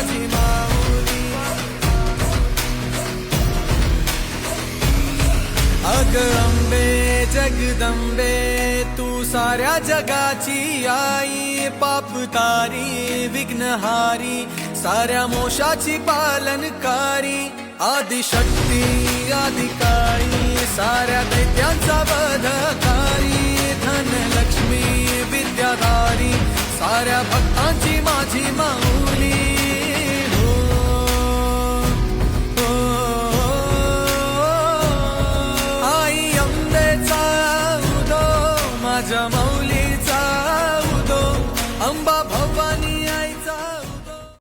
माझी माऊली. अग अंबे जगदंबे तू साऱ्या जगाची आई, पाप तारी विघ्नहारी साऱ्या मोशाची पालनकारी. आदिशक्ती आदिकाळी साऱ्या दैत्यांचा वधकारी. धनलक्ष्मी विद्याधारी साऱ्या भक्तांची माझी माऊली.